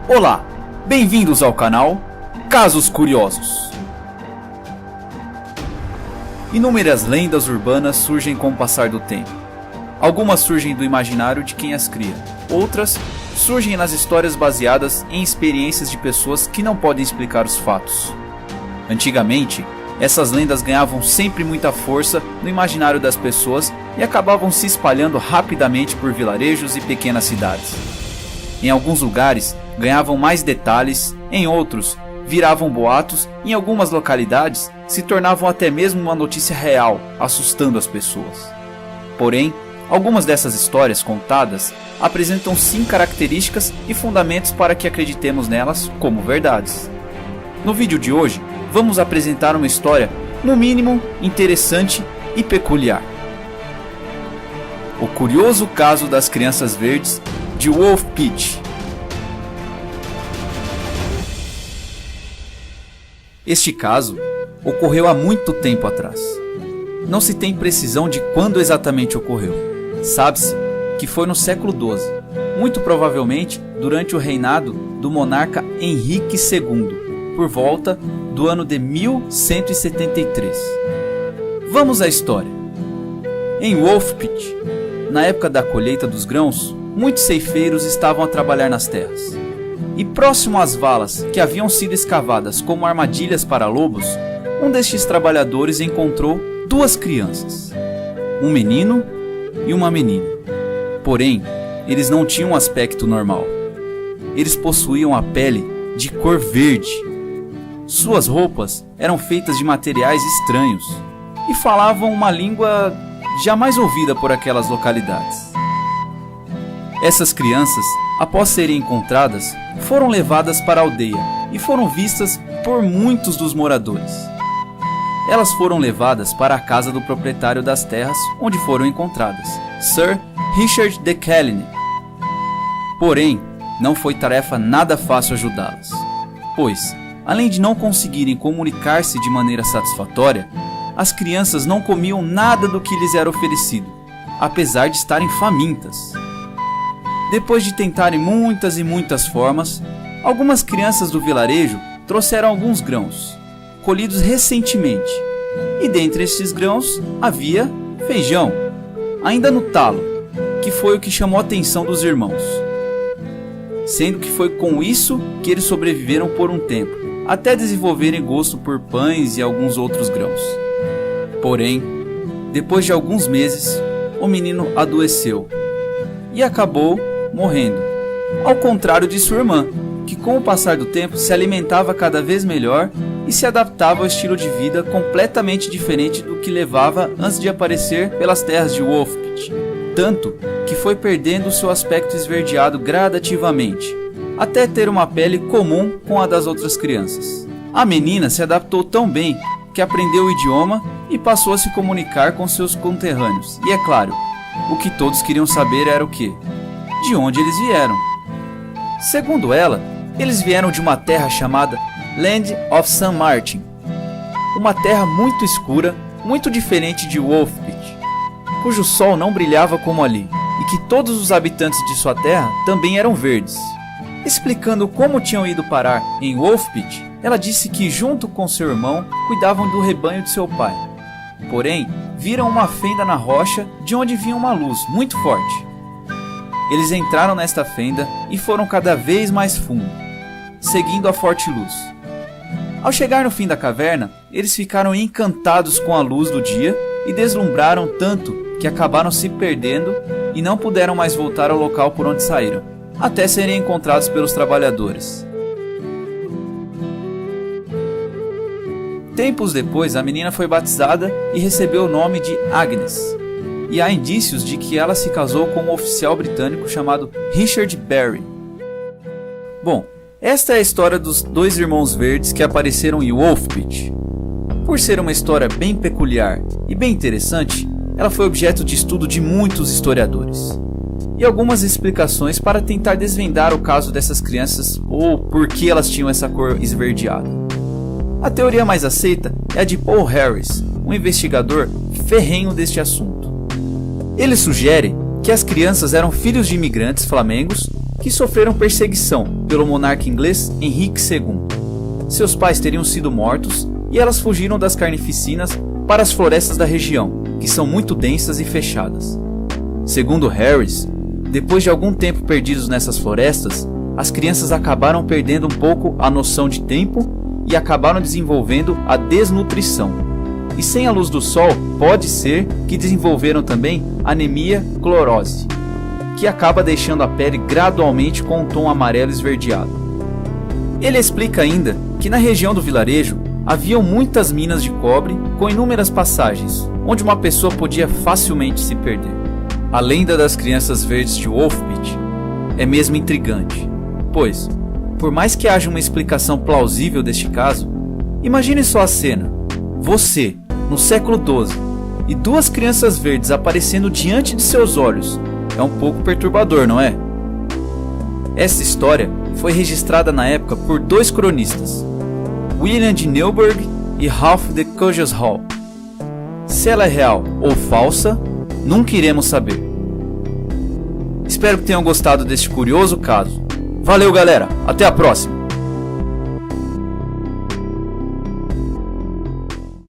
Olá, bem-vindos ao canal Casos Curiosos. Inúmeras lendas urbanas surgem com o passar do tempo. Algumas surgem do imaginário de quem as cria, outras surgem nas histórias baseadas em experiências de pessoas que não podem explicar os fatos. Antigamente, essas lendas ganhavam sempre muita força no imaginário das pessoas e acabavam se espalhando rapidamente por vilarejos e pequenas cidades. Em alguns lugares, ganhavam mais detalhes, em outros, viravam boatos e em algumas localidades se tornavam até mesmo uma notícia real, assustando as pessoas. Porém, algumas dessas histórias contadas apresentam sim características e fundamentos para que acreditemos nelas como verdades. No vídeo de hoje, vamos apresentar uma história, no mínimo, interessante e peculiar. O curioso caso das crianças verdes de Wolf Pit. Este caso ocorreu há muito tempo atrás. Não se tem precisão de quando exatamente ocorreu. Sabe-se que foi no século XII, muito provavelmente durante o reinado do monarca Henrique II, por volta do ano de 1173. Vamos à história. Em Wolf Pit, na época da colheita dos grãos, muitos ceifeiros estavam a trabalhar nas terras. E próximo às valas que haviam sido escavadas como armadilhas para lobos, um destes trabalhadores encontrou duas crianças, um menino e uma menina. Porém, eles não tinham um aspecto normal. Eles possuíam a pele de cor verde. Suas roupas eram feitas de materiais estranhos e falavam uma língua jamais ouvida por aquelas localidades. Essas crianças, após serem encontradas, foram levadas para a aldeia e foram vistas por muitos dos moradores. Elas foram levadas para a casa do proprietário das terras onde foram encontradas, Sir Richard de Calenham. Porém, não foi tarefa nada fácil ajudá-las, pois, além de não conseguirem comunicar-se de maneira satisfatória, as crianças não comiam nada do que lhes era oferecido, apesar de estarem famintas. Depois de tentarem muitas e muitas formas, algumas crianças do vilarejo trouxeram alguns grãos, colhidos recentemente, e dentre estes grãos havia feijão, ainda no talo, que foi o que chamou a atenção dos irmãos. Sendo que foi com isso que eles sobreviveram por um tempo, até desenvolverem gosto por pães e alguns outros grãos. Porém, depois de alguns meses, o menino adoeceu e acabou morrendo, ao contrário de sua irmã, que com o passar do tempo se alimentava cada vez melhor e se adaptava ao estilo de vida completamente diferente do que levava antes de aparecer pelas terras de Wolf Pit, tanto que foi perdendo seu aspecto esverdeado gradativamente, até ter uma pele comum com a das outras crianças. A menina se adaptou tão bem que aprendeu o idioma e passou a se comunicar com seus conterrâneos, e é claro, o que todos queriam saber era o quê? De onde eles vieram. Segundo ela, eles vieram de uma terra chamada Land of St. Martin, uma terra muito escura, muito diferente de Wolf Pit, cujo sol não brilhava como ali, e que todos os habitantes de sua terra também eram verdes. Explicando como tinham ido parar em Wolf Pit, ela disse que junto com seu irmão cuidavam do rebanho de seu pai. Porém, viram uma fenda na rocha de onde vinha uma luz muito forte. Eles entraram nesta fenda e foram cada vez mais fundo, seguindo a forte luz. Ao chegar no fim da caverna, eles ficaram encantados com a luz do dia e deslumbraram tanto que acabaram se perdendo e não puderam mais voltar ao local por onde saíram, até serem encontrados pelos trabalhadores. Tempos depois, a menina foi batizada e recebeu o nome de Agnes. E há indícios de que ela se casou com um oficial britânico chamado Richard Barry. Bom, esta é a história dos dois irmãos verdes que apareceram em Wolf Pit. Por ser uma história bem peculiar e bem interessante, ela foi objeto de estudo de muitos historiadores. E algumas explicações para tentar desvendar o caso dessas crianças ou por que elas tinham essa cor esverdeada. A teoria mais aceita é a de Paul Harris, um investigador ferrenho deste assunto. Ele sugere que as crianças eram filhos de imigrantes flamengos que sofreram perseguição pelo monarca inglês Henrique II. Seus pais teriam sido mortos e elas fugiram das carnificinas para as florestas da região, que são muito densas e fechadas. Segundo Harris, depois de algum tempo perdidos nessas florestas, as crianças acabaram perdendo um pouco a noção de tempo e acabaram desenvolvendo a desnutrição. E sem a luz do sol, pode ser que desenvolveram também anemia clorose, que acaba deixando a pele gradualmente com um tom amarelo esverdeado. Ele explica ainda que na região do vilarejo haviam muitas minas de cobre com inúmeras passagens, onde uma pessoa podia facilmente se perder. A lenda das crianças verdes de Wolfpit é mesmo intrigante, pois, por mais que haja uma explicação plausível deste caso, imagine só a cena: você, no século XII, e duas crianças verdes aparecendo diante de seus olhos. É um pouco perturbador, não é? Essa história foi registrada na época por dois cronistas, William de Newburgh e Ralph de Cujas Hall. Se ela é real ou falsa, nunca iremos saber. Espero que tenham gostado deste curioso caso. Valeu, galera! Até a próxima!